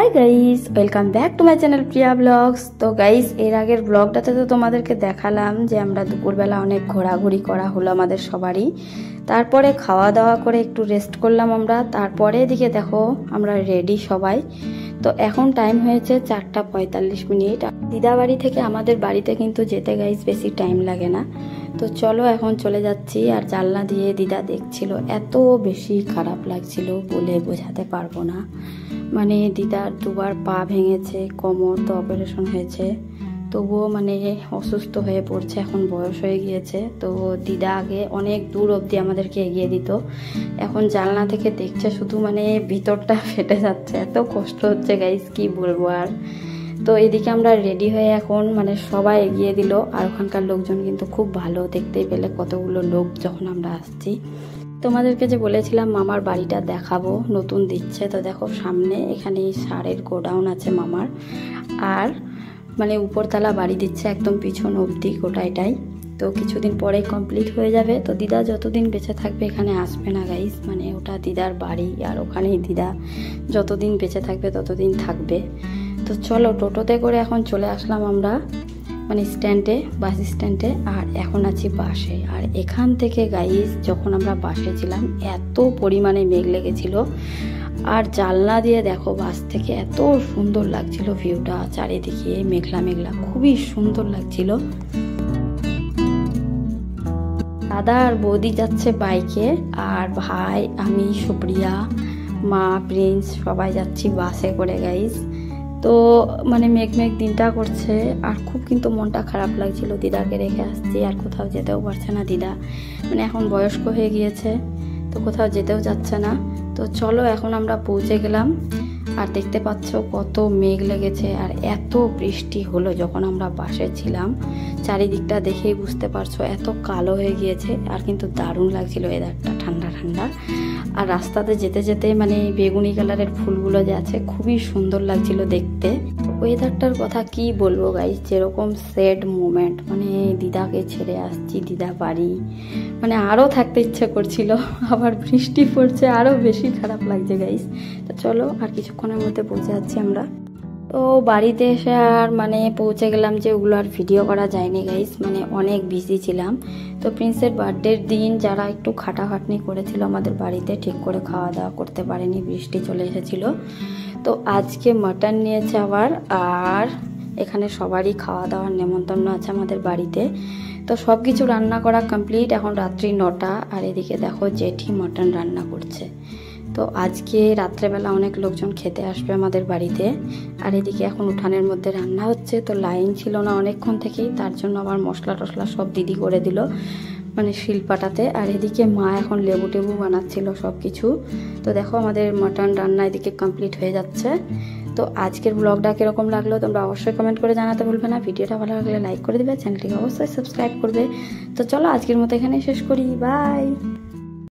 High guys, welcome back to my channel Priya vlogs. তো guys, এর আগের ব্লগটাতে তো তোমাদেরকে দেখালাম যে আমরা দুপুরবেলা অনেক ঘোরাঘুরি করা হলো আমাদের সবারই। তারপরে খাওয়া দাওয়া করে একটু রেস্ট করলাম আমরা। তারপরে এদিকে দেখো আমরা রেডি সবাই। তো এখন টাইম হয়েছে 4:45। দিদা বাড়ি থেকে আমাদের বাড়িতে কিন্তু যেতে গাইস বেশি টাইম লাগে না। তো চলো এখন চলে যাচ্ছি। আর জানলা দিয়ে দিদা দেখছিল, এত বেশি খারাপ লাগছিল বলে বোঝাতে পারবো না। মানে দিদার দুবার পা ভেঙেছে, কোমর তো অপারেশন হয়েছে, তবুও মানে অসুস্থ হয়ে পড়ছে, এখন বয়স হয়ে গিয়েছে। তো দিদা আগে অনেক দূর অবধি আমাদেরকে এগিয়ে দিত, এখন জানলা থেকে দেখছে শুধু মানে ভিতরটা ফেটে যাচ্ছে, এত কষ্ট হচ্ছে গাইস কি বলবো আর। তো এদিকে আমরা রেডি হয়ে এখন মানে সবাই এগিয়ে দিল। আর ওখানকার লোকজন কিন্তু খুব ভালো, দেখতেই পেলে কতগুলো লোক যখন আমরা আসছি। তোমাদেরকে যে বলেছিলাম মামার বাড়িটা দেখাবো, নতুন দিচ্ছে। তো দেখো সামনে এখানে সারের গোডাউন আছে মামার, আর মানে উপরতলা বাড়ি দিচ্ছে একদম পিছন অবধি গোটাইটাই। তো কিছুদিন পরে কমপ্লিট হয়ে যাবে। তো দিদা যতদিন বেঁচে থাকবে এখানে আসবে না গাইস, মানে ওটা দিদার বাড়ি, আর ওখানেই দিদা যতদিন বেঁচে থাকবে ততদিন থাকবে। তো চলো টোটোতে করে এখন চলে আসলাম আমরা মানে স্ট্যান্ডে, বাস স্ট্যান্ডে। আর এখন আছি বাসে। আর এখান থেকে গাইস যখন আমরা বাসে ছিলাম এত পরিমাণে মেঘ লেগেছিল, আর জানলা দিয়ে দেখো বাস থেকে এত সুন্দর লাগছিল ভিউটা, চারিদিকে মেঘলা মেঘলা, খুবই সুন্দর লাগছিল। দাদা আর বৌদি যাচ্ছে বাইকে, আর ভাই, আমি, সুপ্রিয়া, মা, প্রিন্স সবাই যাচ্ছি বাসে করে গাইস। তো মানে মেঘ দিনটা করছে, আর খুব কিন্তু মনটা খারাপ লাগছিল, দিদাকে রেখে আসছি, আর কোথাও যেতেও পারছে না দিদা, মানে এখন বয়স্ক হয়ে গিয়েছে, তো কোথাও যেতেও যাচ্ছে না। তো চলো এখন আমরা পৌঁছে গেলাম। আর দেখতে পাচ্ছ কত মেঘ লেগেছে, আর এত বৃষ্টি হলো যখন আমরা বাসে ছিলাম, চারিদিকটা দেখেই বুঝতে পারছো এত কালো হয়ে গিয়েছে। আর কিন্তু দারুণ লাগছিল ওয়েদারটা, ঠান্ডা ঠান্ডা। আর রাস্তাতে যেতে যেতে মানে বেগুনি কালারের ফুলগুলো যে আছে খুবই সুন্দর লাগছিল দেখতে। ওয়েদারটার কথা কি বলবো গাইস, যেরকম স্যাড মোমেন্ট, মানে দিদাকে ছেড়ে আসছি, দিদা বাড়ি, মানে আরও থাকতে ইচ্ছে করছিল, আবার বৃষ্টি পড়ছে, আরও বেশি খারাপ লাগছে গাইস। তো চলো আর কিছুক্ষণের মধ্যে পৌঁছে যাচ্ছি আমরা। তো বাড়িতে এসে আর মানে পৌঁছে গেলাম, যে ওগুলো আর ভিডিও করা যায়নি গাইস, মানে অনেক বিজি ছিলাম। তো প্রিন্সের বার্থডের দিন যারা একটু খাটাখাটনি করেছিল আমাদের বাড়িতে, ঠিক করে খাওয়া দাওয়া করতে পারেনি, বৃষ্টি চলে এসেছিল। তো আজকে মাটন নিয়েছে আবার, আর এখানে সবারই খাওয়া দাওয়ার নেমন্তন্ন আছে আমাদের বাড়িতে। তো সব কিছু রান্না করা কমপ্লিট, এখন রাত্রি 9টা। আর এদিকে দেখো জেঠি মাটন রান্না করছে। তো আজকে রাত্রেবেলা অনেক লোকজন খেতে আসবে আমাদের বাড়িতে। আর এদিকে এখন উঠানের মধ্যে রান্না হচ্ছে। তো লাইন ছিল না অনেকক্ষণ থেকেই, তার জন্য আবার মশলা টশলা সব দিদি করে দিল মানে শিলপাটাতে। আর এদিকে মা এখন লেবু টেবু বানাচ্ছিল সব কিছু। তো দেখো আমাদের মাটন রান্না এদিকে কমপ্লিট হয়ে যাচ্ছে। তো আজকের ব্লগটা কীরকম লাগলো তোমরা অবশ্যই কমেন্ট করে জানাতে ভুলবে না। ভিডিওটা ভালো লাগলে লাইক করে দেবে, চ্যানেলটিকে অবশ্যই সাবস্ক্রাইব করবে। তো চলো আজকের মতো এখানেই শেষ করি, বাই।